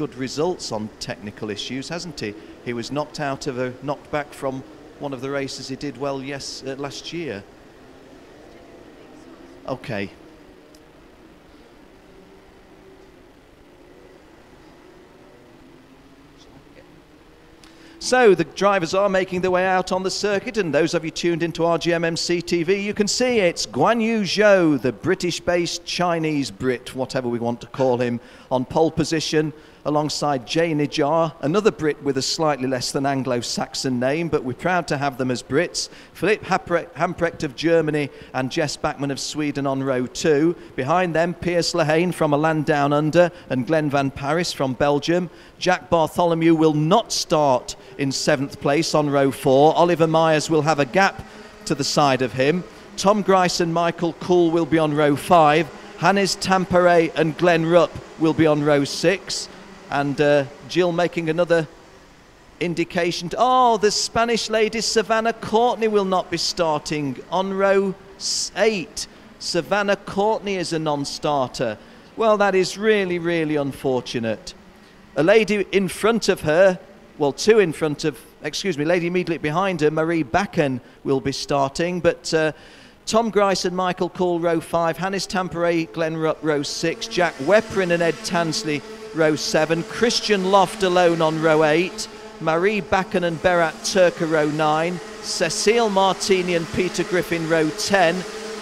good results on technical issues, hasn't he? He was knocked back from one of the races he did well last year. Okay. So the drivers are making their way out on the circuit, and those of you tuned into RGMMC TV, you can see it's Guan Yu Zhou, the British-based Chinese Brit, whatever we want to call him, on pole position, alongside Jay Nijar, another Brit with a slightly less than Anglo-Saxon name, but we're proud to have them as Brits. Philipp Hamprecht of Germany and Jess Bachmann of Sweden on row 2. Behind them, Piers Lehane from a land down under and Glenn Van Paris from Belgium. Jack Bartholomew will not start in 7th place on row 4. Oliver Myers will have a gap to the side of him. Tom Grice and Michael Kuhl will be on row 5. Hannes Tampere and Glenn Rupp will be on row 6. And Jill making another indication. Oh, the Spanish lady Savannah Courtney will not be starting on row 8. Savannah Courtney is a non-starter. Well, that is really, really unfortunate. A lady in front of her, well, two in front of, lady immediately behind her, Marie Bakken, will be starting. But Tom Grice and Michael Kuhl, row 5. Hannes Tampere, Glenn Rupp, row 6. Jack Weprin and Ed Tansley, row 7. Christian Loft alone on row 8. Marie Bakken and Berat Turka, row 9. Cecile Martini and Peter Griffin, row 10.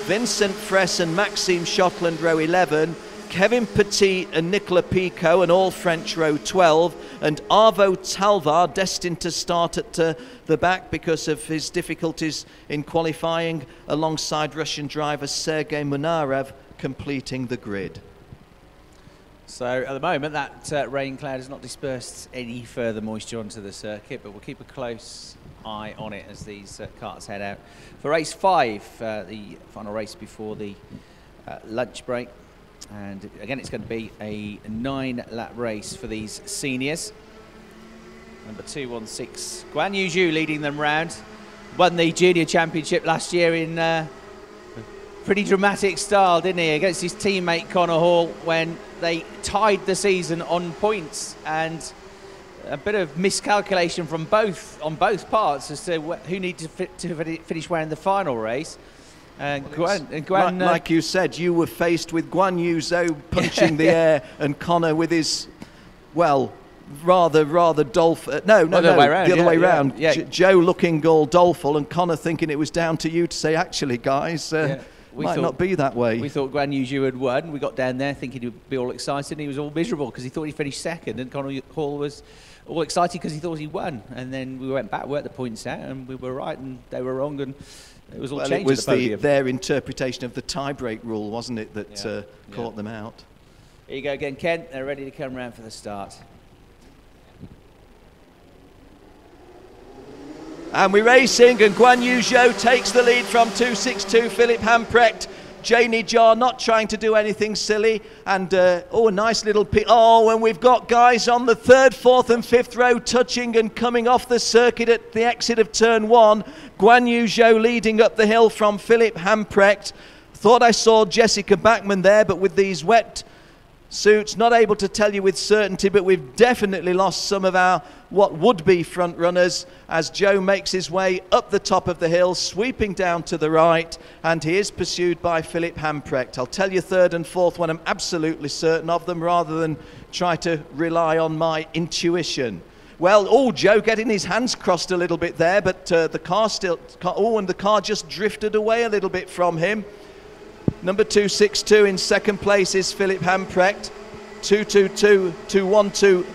Vincent Fress and Maxime Schottland, row 11. Kevin Petit and Nicolas Picot, an all-French, row 12. And Arvo Talvar, destined to start at the back because of his difficulties in qualifying, alongside Russian driver Sergei Munarev, completing the grid. So at the moment, that rain cloud has not dispersed any further moisture onto the circuit, but we'll keep a close eye on it as these karts head out for race 5, the final race before the lunch break. And again, it's going to be a 9-lap race for these seniors. Number 216, Guan Yu Zhou leading them round. Won the junior championship last year in pretty dramatic style, didn't he, against his teammate Connor Hall when they tied the season on points, and a bit of miscalculation from on both parts as to who needed to finish wearing the final race. And Guan, like you said, you were faced with Guan Yu Zhou punching the air, and Connor with his, well, rather doleful. No, the other way round. Joe looking all doleful, and Connor thinking it was down to you to say, actually, guys, might not be that way. We thought Guan Yu Zhou had won. We got down there thinking he'd be all excited, and he was all miserable because he thought he finished second, and Connor Hall was all excited because he thought he won. And then we went back, worked the points out, and we were right, and they were wrong, and it was all changed. It was their interpretation of the tie-break rule, wasn't it, that caught them out. Here you go again, Ken. They're ready to come around for the start. And we're racing, and Guan Yu Zhou takes the lead from 262, Philipp Hamprecht. Jay Nijar not trying to do anything silly, and a nice little and we've got guys on the 3rd, 4th and 5th row touching and coming off the circuit at the exit of turn 1. Guan Yu Zhou leading up the hill from Philipp Hamprecht. Thought I saw Jessica Bachmann there, but with these wet suits, not able to tell you with certainty, but we've definitely lost some of our what would be front runners as Joe makes his way up the top of the hill, sweeping down to the right, and he is pursued by Philipp Hamprecht. I'll tell you 3rd and 4th when I'm absolutely certain of them, rather than try to rely on my intuition. Well, Joe getting his hands crossed a little bit there, but the car and the car just drifted away a little bit from him. Number 262 in 2nd place is Philipp Hamprecht. 222, 212,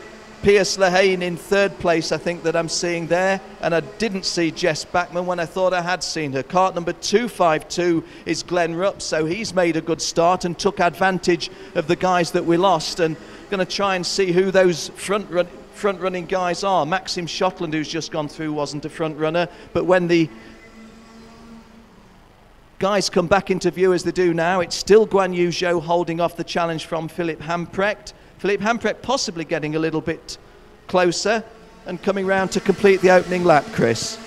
Piers Lehane in 3rd place, I think that I'm seeing there. And I didn't see Jess Bachmann when I thought I had seen her. Kart number 252 is Glenn Rupp, so he's made a good start and took advantage of the guys that we lost. And going to try and see who those front-running guys are. Maxim Schottland, who's just gone through, wasn't a front runner, but when the guys come back into view as they do now, it's still Guan Yu Zhou holding off the challenge from Philipp Hamprecht. Philipp Hamprecht possibly getting a little bit closer and coming round to complete the opening lap, Chris.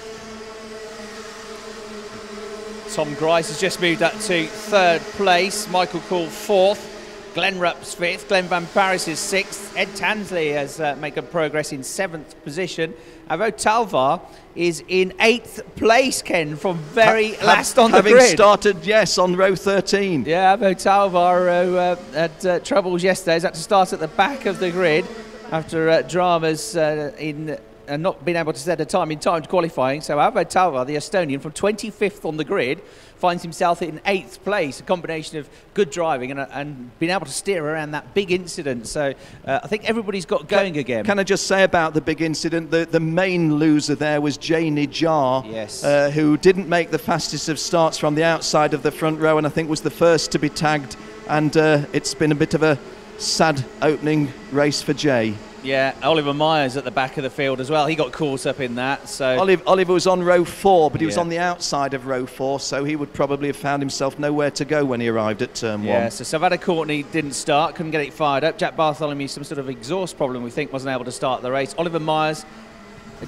Tom Grice has just moved up to 3rd place. Michael Kuhl 4th. Glenn Rupp's 5th, Glenn Van Paris is 6th. Ed Tansley has made good progress in 7th position. Avo Talvar is in 8th place, Ken, from very last on the grid. Having started, yes, on row 13. Yeah, Avo Talvar, who had troubles yesterday, has had to start at the back of the grid after dramas in not being able to set a time in timed qualifying. So Avo Talvar, the Estonian, from 25th on the grid, finds himself in 8th place, a combination of good driving and being able to steer around that big incident. So I think everybody's got going again. Can I just say about the big incident, the main loser there was Jay Nijar, yes, who didn't make the fastest of starts from the outside of the front row, and I think was the first to be tagged, and it's been a bit of a sad opening race for Jay. Yeah, Oliver Myers at the back of the field as well. He got caught up in that. So Oliver was on row 4, but he was on the outside of row 4, so he would probably have found himself nowhere to go when he arrived at turn 1. Yeah, so Savannah Courtney didn't start, couldn't get it fired up. Jack Bartholomew, some sort of exhaust problem, we think, wasn't able to start the race. Oliver Myers,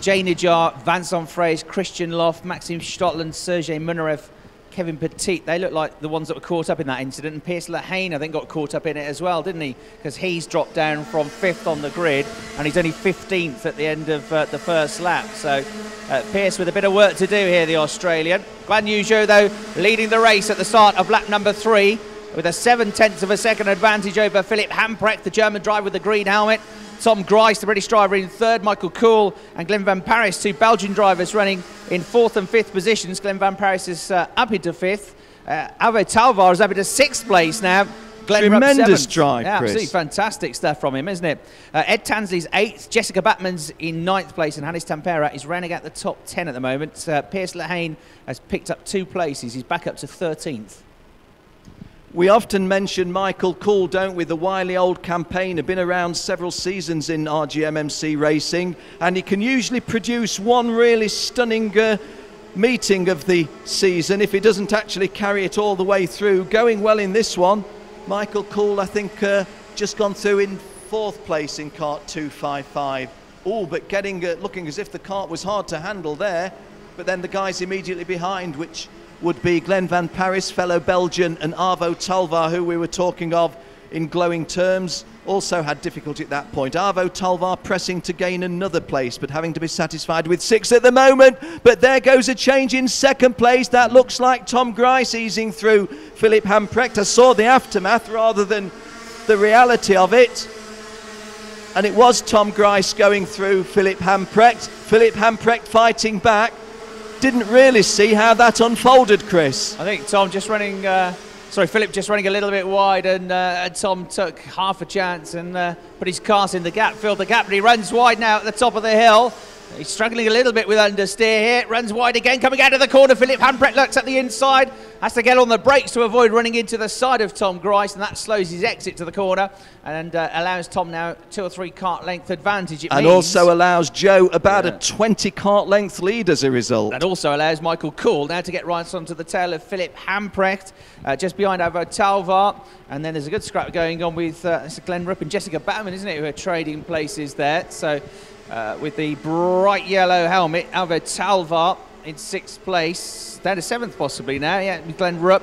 Jay Nijar, Vincent Fraise, Christian Loff, Maxime Stotland, Sergei Munarev, Kevin Petit, they look like the ones that were caught up in that incident. And Pierce Lehane, I think, got caught up in it as well, didn't he? Because he's dropped down from 5th on the grid, and he's only 15th at the end of the first lap. So Pierce with a bit of work to do here, the Australian. Guan Yu Zhou, though, leading the race at the start of lap number 3 with a 7/10 of a second advantage over Philipp Hamprecht, the German driver with the green helmet. Tom Grice, the British driver, in 3rd. Michael Kuhl and Glenn Van Paris, 2 Belgian drivers, running in 4th and 5th positions. Glenn Van Paris is up into 5th. Avo Talvar is up into 6th place now. Glenn Tremendous Rupp, drive, yeah, Chris. absolutely fantastic stuff from him, isn't it? Ed Tansley's 8th. Jessica Batman's in 9th place, and Hannes Tampere is rounding out the top 10 at the moment. Pierce Lehane has picked up 2 places. He's back up to 13th. We often mention Michael Kuhl, don't we? The wily old campaigner, been around several seasons in RGMMC racing, and he can usually produce one really stunning meeting of the season if he doesn't actually carry it all the way through. Going well in this one, Michael Kuhl, I think, just gone through in 4th place in kart 255. Oh, but looking as if the kart was hard to handle there, but then the guys immediately behind, which would be Glenn Van Paris, fellow Belgian, and Avo Talvar, who we were talking of in glowing terms, also had difficulty at that point. Avo Talvar pressing to gain another place, but having to be satisfied with 6th at the moment. But there goes a change in 2nd place. That looks like Tom Grice easing through Philipp Hamprecht. I saw the aftermath rather than the reality of it. And it was Tom Grice going through Philipp Hamprecht. Philipp Hamprecht fighting back. Didn't really see how that unfolded, Chris. I think Tom just running, Philip just running a little bit wide, and Tom took half a chance and put his cars in the gap, filled the gap, but he runs wide now at the top of the hill. He's struggling a little bit with understeer here, runs wide again, coming out of the corner. Philipp Hamprecht looks at the inside, has to get on the brakes to avoid running into the side of Tom Grice, and that slows his exit to the corner and allows Tom now 2 or 3 kart length advantage. And also allows Joe about a 20 kart length lead as a result. That also allows Michael Kuhl now to get right onto the tail of Philipp Hamprecht, just behind Avo Talvar. And then there's a good scrap going on with Glenn Rupp and Jessica Batman, isn't it, who are trading places there. So with the bright yellow helmet, Avo Talvar in 6th place, down to 7th possibly now. Yeah, Glenn Rupp,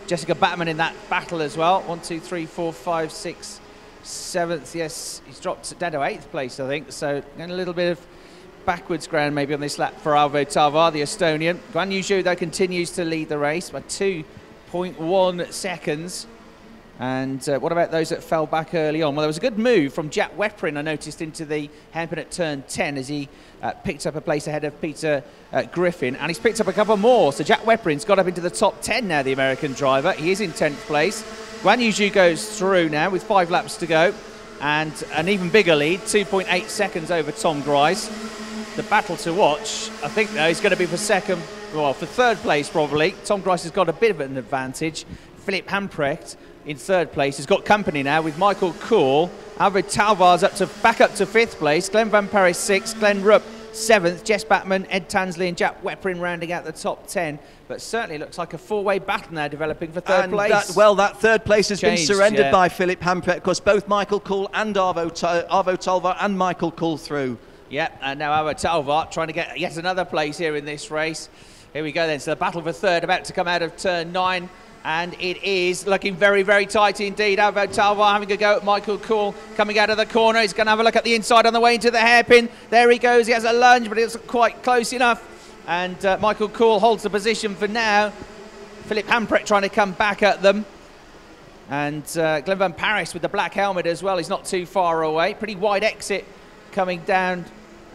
Jessica Batman in that battle as well. 1, 2, 3, 4, 5, 6, 7th. Yes, he's dropped down to 8th place, I think. So getting a little bit of backwards ground maybe on this lap for Avo Talvar, the Estonian. Guan Yu Zhou, though, continues to lead the race by 2.1 seconds. And what about those that fell back early on? Well, there was a good move from Jack Weprin, I noticed, into the hairpin at turn 10 as he picked up a place ahead of Peter Griffin. And he's picked up a couple more. So Jack Weprin's got up into the top 10 now, the American driver. He is in 10th place. Guan Yu Zhou goes through now with 5 laps to go. And an even bigger lead, 2.8 seconds over Tom Grice. The battle to watch, I think, though, is going to be for 3rd place probably. Tom Grice has got a bit of an advantage. Philipp Hamprecht in 3rd place has got company now with Michael Kuhl. Avo Talvar's back up to 5th place. Glenn Van Paris 6th, Glenn Rupp 7th, Jess Batman, Ed Tansley and Jack Weprin rounding out the top 10. But certainly looks like a 4-way battle now developing for 3rd place. That 3rd place has been surrendered by Philipp Hamprecht, because both Michael Kuhl and Avo Talvar and Michael Kuhl through. Yep, and now Avo Talvar trying to get yet another place here in this race. Here we go then, so the battle for 3rd about to come out of turn 9. And it is looking very, very tight indeed. Alvaro Talvar having a go at Michael Kuhl coming out of the corner. He's going to have a look at the inside on the way into the hairpin. There he goes. He has a lunge, but it's quite close enough. And Michael Kuhl holds the position for now. Philip Hamprecht trying to come back at them. And Glenn Van Parijs with the black helmet as well. He's not too far away. Pretty wide exit coming down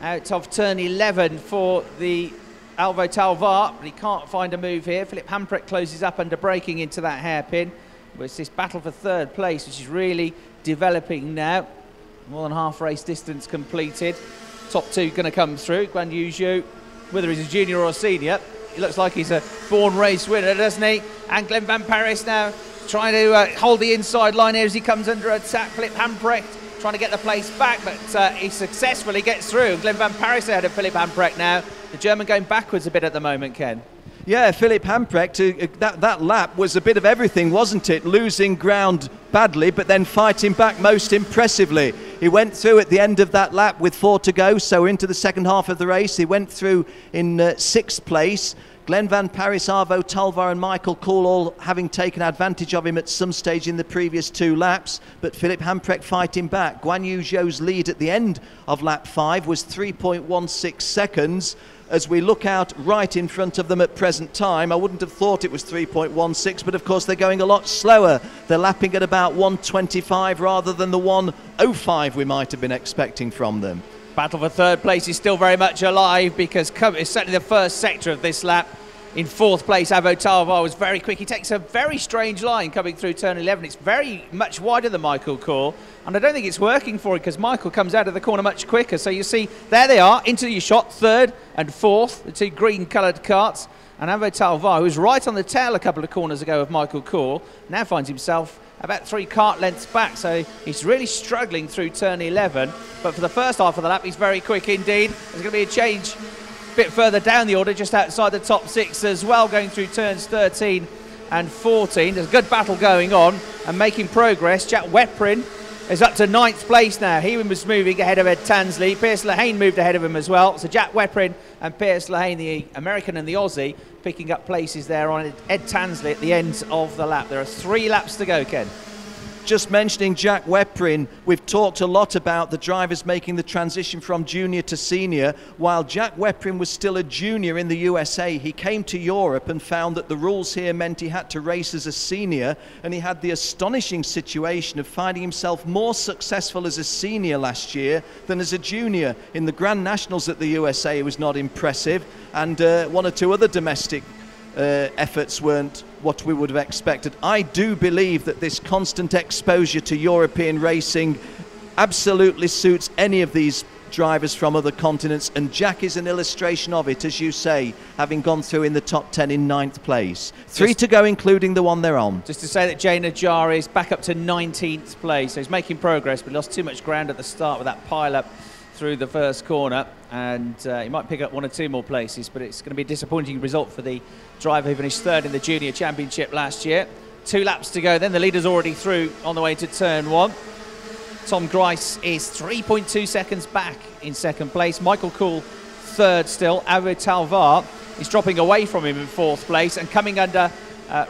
out of turn 11 for the Alvaro Talvar, but he can't find a move here. Philip Hamprecht closes up under braking into that hairpin. But it's this battle for third place, which is really developing now. More than half race distance completed. Top two going to come through. Guan Yu Zhou, whether he's a junior or a senior, he looks like he's a born race winner, doesn't he? And Glenn Van Parijs now trying to hold the inside line here as he comes under attack. Philip Hamprecht trying to get the place back, but he successfully gets through. Glenn Van Parijs ahead of Philip Hamprecht now. The German going backwards a bit at the moment, Ken. Yeah, Philip Hamprecht, that lap was a bit of everything, wasn't it? Losing ground badly, but then fighting back most impressively. He went through at the end of that lap with 4 to go, so into the second half of the race. He went through in 6th place. Glenn Van Parijs, Alvaro Talvar and Michael Kuhl all having taken advantage of him at some stage in the previous 2 laps, but Philip Hamprecht fighting back. Guan Yu Zhou's lead at the end of lap 5 was 3.16 seconds. As we look out right in front of them at present time, I wouldn't have thought it was 3.16, but of course they're going a lot slower. They're lapping at about 1:25 rather than the 1:05 we might have been expecting from them. Battle for third place is still very much alive because it's certainly the first sector of this lap. In 4th place, Alvaro Talvar was very quick. He takes a very strange line coming through turn 11. It's very much wider than Michael Kuhl, and I don't think it's working for it because Michael comes out of the corner much quicker. So you see, there they are, into your shot, 3rd and 4th, the 2 green-coloured karts. And Alvaro Talvar, who was right on the tail a couple of corners ago of Michael Kuhl, now finds himself about 3 kart lengths back, so he's really struggling through turn 11. But for the first half of the lap, he's very quick indeed. There's going to be a change a bit further down the order, just outside the top 6 as well, going through turns 13 and 14. There's a good battle going on and making progress. Jack Weprin is up to 9th place now. He was moving ahead of Ed Tansley. Piers Lehane moved ahead of him as well. So Jack Weprin and Piers Lehane, the American and the Aussie, picking up places there on Ed Tansley at the end of the lap. There are 3 laps to go, Ken. Just mentioning Jack Weprin, we've talked a lot about the drivers making the transition from junior to senior. While Jack Weprin was still a junior in the USA, he came to Europe and found that the rules here meant he had to race as a senior, and he had the astonishing situation of finding himself more successful as a senior last year than as a junior. In the Grand Nationals at the USA, it was not impressive, and 1 or 2 other domestic efforts weren't what we would have expected. I do believe that this constant exposure to European racing absolutely suits any of these drivers from other continents, and Jack is an illustration of it, as you say, having gone through in the top 10 in 9th place. 3 to go, including the one they're on. Just to say that Jay Najjar is back up to 19th place, so he's making progress, but lost too much ground at the start with that pile-up through the first corner, and he might pick up 1 or 2 more places, but it's going to be a disappointing result for the driver who finished 3rd in the Junior Championship last year. 2 laps to go then. The leader's already through on the way to turn 1. Tom Grice is 3.2 seconds back in 2nd place. Michael Kuhl 3rd still. Alvaro Talvar is dropping away from him in 4th place and coming under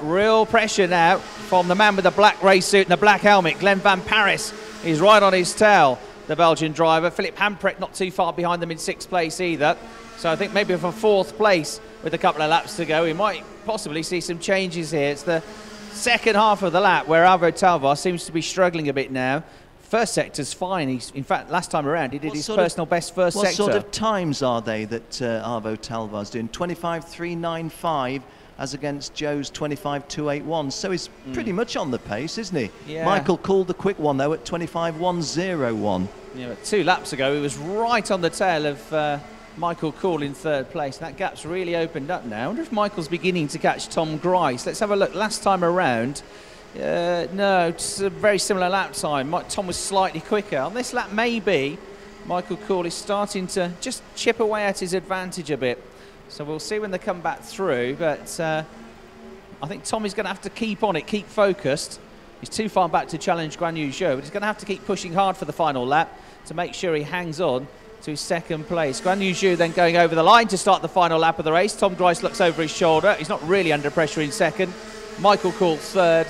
real pressure now from the man with the black race suit and the black helmet. Glenn Van Parijs is right on his tail, the Belgian driver. Philip Hamprecht not too far behind them in 6th place either. So I think maybe for 4th place with a couple of laps to go, we might possibly see some changes here. It's the second half of the lap where Alvaro Talvar seems to be struggling a bit now. First sector's fine. In fact, last time around he did his personal best first sector. What sort of times are they that Alvaro Talvar's doing? 25.395 as against Joe's 25.281. So he's pretty much on the pace, isn't he? Yeah. Michael Kuhl, the quick one, though, at 25.101. Yeah, but 2 laps ago he was right on the tail of Michael Kuhl in 3rd place. That gap's really opened up now. I wonder if Michael's beginning to catch Tom Grice. Let's have a look. Last time around, no, it's a very similar lap time. Tom was slightly quicker. On this lap, maybe Michael Kuhl is starting to just chip away at his advantage a bit. So we'll see when they come back through, but I think Tom is going to have to keep on it, keep focused. He's too far back to challenge Guan Yu Zhou, but he's going to have to keep pushing hard for the final lap to make sure he hangs on to his 2nd place. Guan Yu Zhou then going over the line to start the final lap of the race. Tom Grice looks over his shoulder. He's not really under pressure in 2nd. Michael Cool third,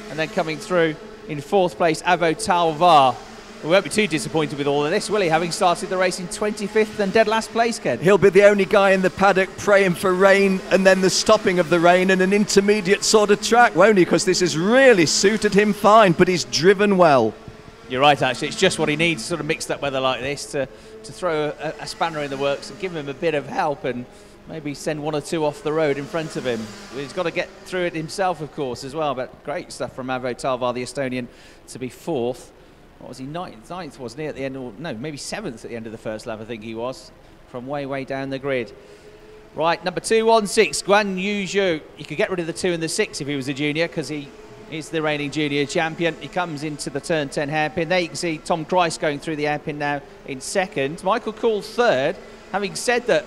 and then coming through in fourth place, Avo Talvar. We won't be too disappointed with all of this, will he, having started the race in 25th and dead last place, Ken? He'll be the only guy in the paddock praying for rain and then the stopping of the rain and an intermediate sort of track, won't he? Because this has really suited him fine, but he's driven well. You're right, actually. It's just what he needs, sort of mixed up weather like this, to throw a spanner in the works and give him a bit of help and maybe send one or two off the road in front of him. He's got to get through it himself, of course, as well. But great stuff from Avo Talvar, the Estonian, to be fourth. What was he, ninth, wasn't he, at the end? Or, no, maybe seventh at the end of the first lap, I think he was, from way down the grid. Right, number 216, Guan Yu Zhou. You could get rid of the 2 and the 6 if he was a junior, because he is the reigning junior champion. He comes into the turn 10 hairpin. There you can see Tom Grice going through the hairpin now in second. Michael Cool third. Having said that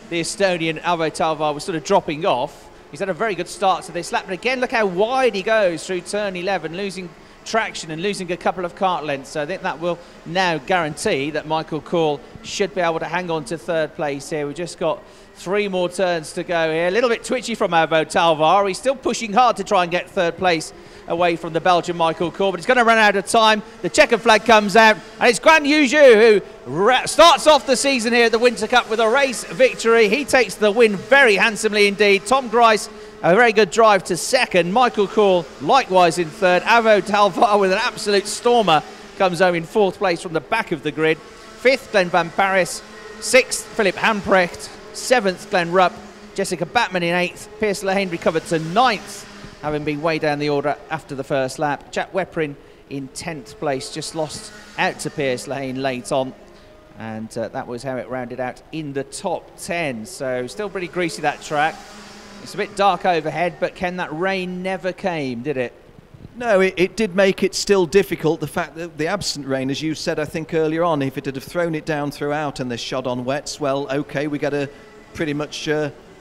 the Estonian Avo Talvar was sort of dropping off, he's had a very good start to this lap. But again, look how wide he goes through turn 11, losing traction and losing a couple of kart lengths. So I think that will now guarantee that Michael Cool should be able to hang on to third place here. We've just got 3 more turns to go here. A little bit twitchy from Avo Talvar. He's still pushing hard to try and get third place away from the Belgian Michael Cool, but he's going to run out of time. The checkered flag comes out, and it's Guan Yu Zhou who starts off the season here at the Winter Cup with a race victory. He takes the win very handsomely indeed. Tom Grice, a very good drive to second. Michael Cool likewise in third. Avo Talvar with an absolute stormer comes home in fourth place from the back of the grid. Fifth, Glenn Van Paris. Sixth, Philip Hamprecht. Seventh, Glenn Rupp. Jessica Batman in eighth. Piers Lehane recovered to ninth, having been way down the order after the first lap. Jack Weprin in 10th place, just lost out to Piers Lehane late on. And that was how it rounded out in the top 10. So still pretty greasy, that track. It's a bit dark overhead, but Ken, that rain never came, did it? No, it did make it still difficult. The fact that the absent rain, as you said, I think earlier on, if it had have thrown it down throughout and they shod on wets, well, okay, we get a pretty much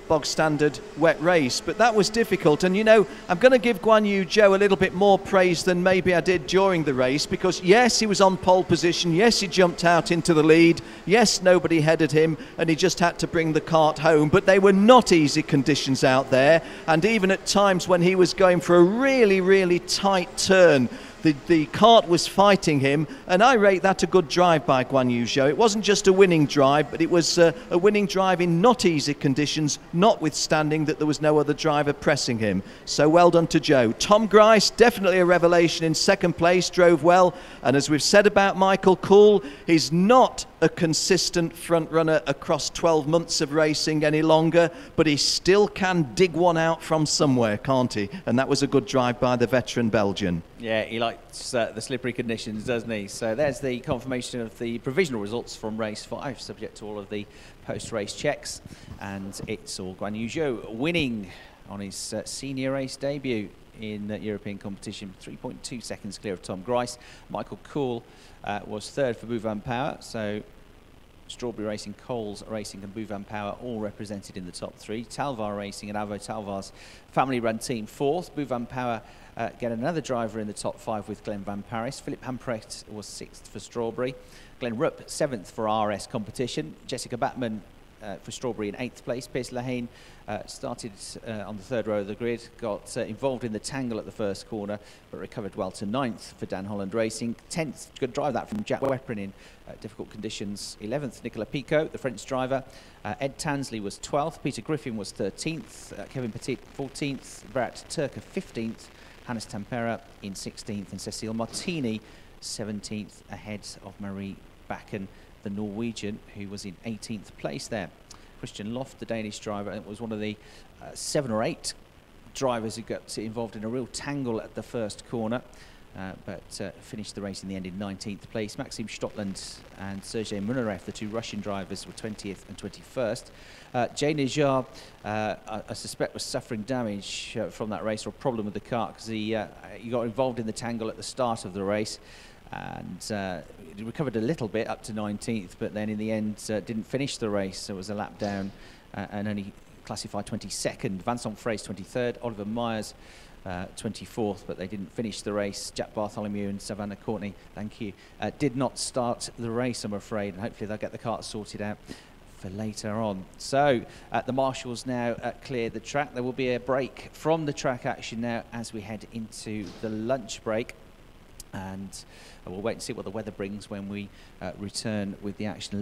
bog standard wet race, but that was difficult. And you know, I'm going to give Guan Yu Zhou a little bit more praise than maybe I did during the race, because yes, he was on pole position, yes, he jumped out into the lead, yes, nobody headed him and he just had to bring the kart home, but they were not easy conditions out there. And even at times when he was going for a really tight turn, the kart was fighting him, and I rate that a good drive by Guan Yu Zhou. It wasn't just a winning drive, but it was a winning drive in not easy conditions, notwithstanding that there was no other driver pressing him. So well done to Zhou. Tom Grice, definitely a revelation in second place, drove well, and as we've said about Michael Cool, he's not a consistent front runner across 12 months of racing any longer, but he still can dig one out from somewhere, can't he? And that was a good drive by the veteran Belgian. Yeah, he likes the slippery conditions, doesn't he? So there's the confirmation of the provisional results from race 5, subject to all of the post-race checks. And it's all Guan Yu Zhou winning on his senior race debut in European competition, 3.2 seconds clear of Tom Grice. Michael Cool was third for Boo Van Power, so Strawberry Racing, Coles Racing and Boo Van Power all represented in the top 3. Talvar Racing and Avo Talvar's family-run team fourth. Boo Van Power get another driver in the top 5 with Glenn Van Paris. Philip Hamprecht was 6th for Strawberry. Glenn Rupp 7th for RS competition. Jessica Batman for Strawberry in 8th place. Piers Lehane started on the third row of the grid, got involved in the tangle at the first corner, but recovered well to 9th for Dan Holland Racing. 10th, good drive that from Jack Weprin in difficult conditions. 11th, Nicolas Picot, the French driver. Ed Tansley was 12th. Peter Griffin was 13th. Kevin Petit 14th. Berat Turka 15th. Hannes Tampere in 16th. And Cecile Martini 17th, ahead of Marie Bakken, the Norwegian, who was in 18th place there. Christian Loft, the Danish driver, was one of the 7 or 8 drivers who got involved in a real tangle at the first corner, but finished the race in the end in 19th place. Maxim Stotland and Sergei Munarev, the 2 Russian drivers, were 20th and 21st. Jay Nijar, I suspect, was suffering damage from that race, or a problem with the car, because he got involved in the tangle at the start of the race, and he recovered a little bit up to 19th, but then in the end didn't finish the race, so it was a lap down and only classified 22nd. Vincent Fraze 23rd, Oliver Myers 24th, but they didn't finish the race. Jack Bartholomew and Savannah Courtney, thank you, did not start the race, I'm afraid, and hopefully they'll get the kart sorted out for later on. So the marshals now clear the track. There will be a break from the track action now as we head into the lunch break, and we'll wait and see what the weather brings when we return with the action.